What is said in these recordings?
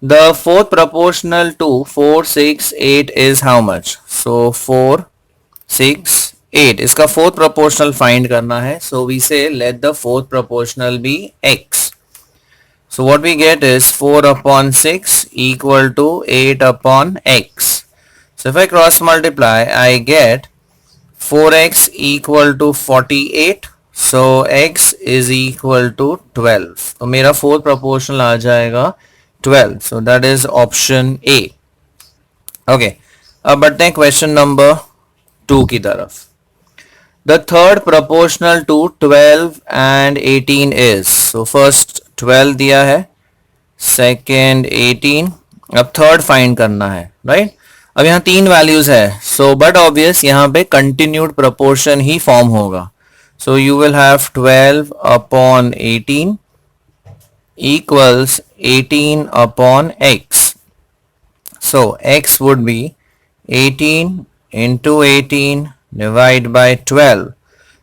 The fourth proportional to 4, 6, 8 is how much? So 4, 6, 8. इसका fourth proportional find करना है. So we say let the fourth proportional be x. So what we get is 4 upon 6 equal to 8 upon x. So if I cross multiply, I get 4x equal to 48. So x is equal to 12. तो मेरा fourth proportional आ जाएगा 12. So that is option A. Okay. अब बढ़ते हैं question number 2 की तरफ. The third proportional to 12 and 18 is, so first 12 दिया है, second 18, अब third find करना है, right? अब यहाँ तीन values है, so but obvious यहाँ पे continued proportion ही form होगा. So you will have 12 upon 18 equals 18 upon x. So x would be 18 into 18 divide by 12,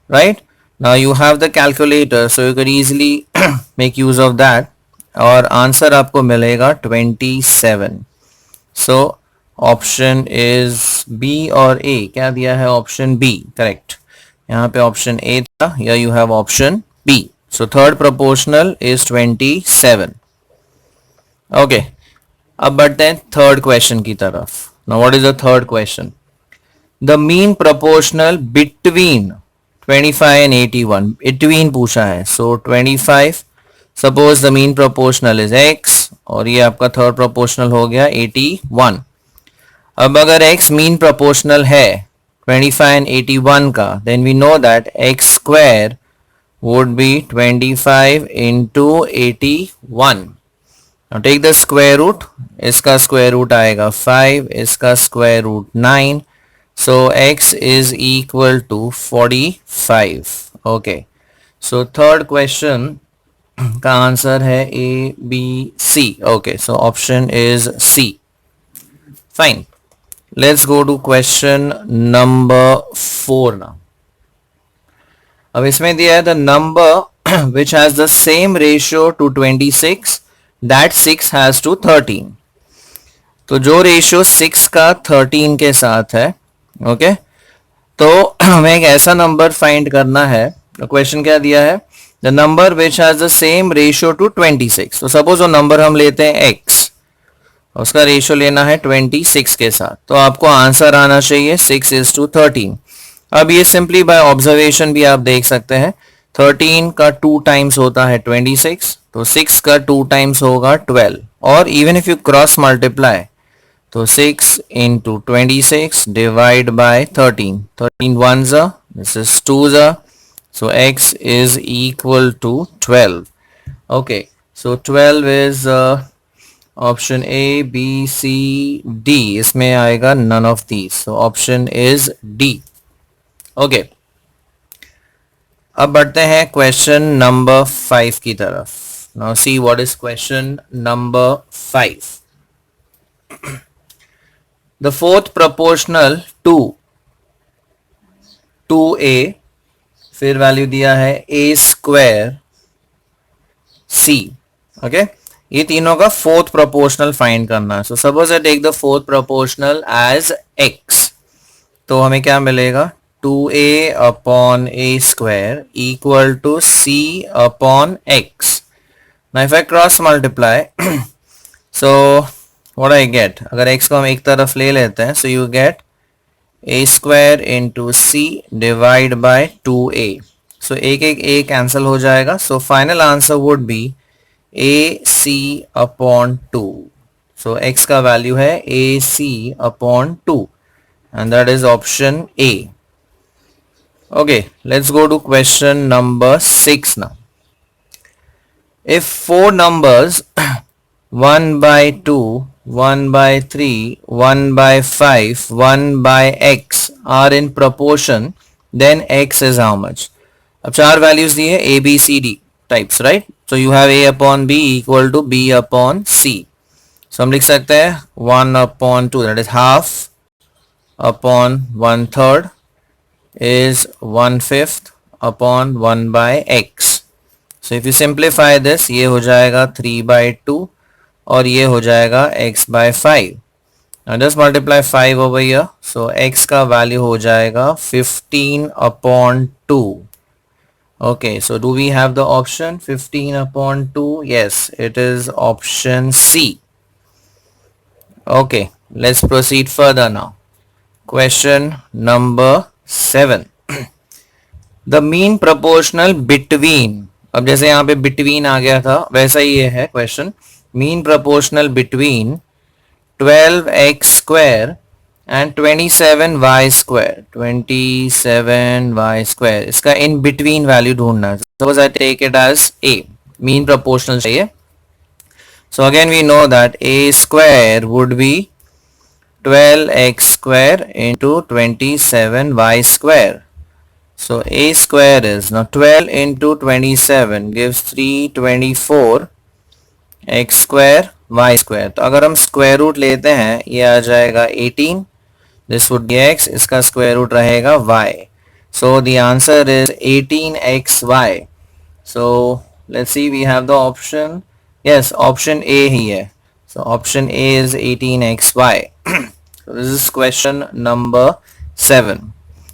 right? Now you have the calculator, so you could easily make use of that और answer आपको मिलेगा 27. So option is B और A. क्या दिया है? Option B, correct. यहाँ पे option A था, या you have option B. So third proportional is 27. Okay. अब बढ़ते हैं थर्ड क्वेश्चन की तरफ. Now what is the third question? The mean proportional between 25 and 81. Between पूछा है. So 25. Suppose the mean proportional is x और ये आपका थर्ड proportional हो गया 81. अब अगर x mean proportional है 25 and 81 का, then we know that x square would be 25 into 81. Now take the square root. इसका square root आएगा 5, इसका square root 9. So x is equal to 45. Okay. So third question का answer है A, B, C. Okay. So option is C. Fine. Let's go to question number 4 now. अब इसमें दिया है the number which has the same ratio to 26 that 6 has to 13. तो जो ratio 6 का 13 के साथ है, ओके, तो हमें एक ऐसा नंबर फाइंड करना है. तो क्वेश्चन क्या दिया है? The number which has the same ratio two 26. तो सपोज वो नंबर हम लेते हैं x, उसका रेशियो लेना है 26 के साथ, तो आपको आंसर आना चाहिए 6 is to 13. अब ये सिंपली बाय ऑब्जर्वेशन भी आप देख सकते हैं. 13 का 2 टाइम्स होता है 26, तो 6 का 2 टाइम्स होगा 12. और even if you cross multiply, तो 6 into 26 divide by 13. 13 ones are, this is 2s are, so x is equal to 12. Okay, so 12 is option A, B, C, D. इसमें आएगा none of these, so option is D. Okay. अब बढ़ते हैं question number 5 की तरफ. Now see what is question number 5. The fourth proportional to 2a, फिर value दिया है a square c. ओके, ये तीनों का फोर्थ प्रोपोर्शनल फाइंड करना है. So suppose I take the fourth proportional as x, तो हमें क्या मिलेगा? 2a upon a square equal to c upon x. Now if I cross multiply, so what I get, अगर x को हम एक तरफ ले लेते हैं, so you get a square into c divide by 2a. so एक एक a cancel हो जाएगा, so final answer would be ac upon 2. so x का value है ac upon 2 and that is option A. Okay, let's go to question number 6 now. If four numbers 1 by 2, 1 by 3, 1 by 5, 1 by x are in proportion, then x is how much? अब चार values दिए A, B, C, D types, right? So you have A upon B equal to B upon C. So हम लिख सकते हैं 1 upon 2, that is half upon 1/3 is 1/5 upon 1 by x. So if you simplify this, ये हो जाएगा 3 by 2. और ये हो जाएगा x by 5. Now just multiply 5 over here. So x का value हो जाएगा 15/2. Okay, so do we have the option 15/2? Yes, it is option C. Okay, let's proceed further now. Question number 7. The mean proportional between, अब जैसे यहाँ पे between आ गया था वैसा ही ये है question. Mean proportional between 12x square and 27y square. 27y square इसका in between value ढूंढना है. Suppose I take it as a. Mean proportional चाहिए. So again we know that a square would be 12x square into 27y square. So a square is, now 12 into 27 gives 324 x square y square. तो अगर हम square root लेते हैं ये आ जाएगा 18. This would be x, इसका square root रहेगा y. So the answer is 18xy. So let's see, we have the option. Yes, option A ही है. So option A is 18xy. So this is question number 7.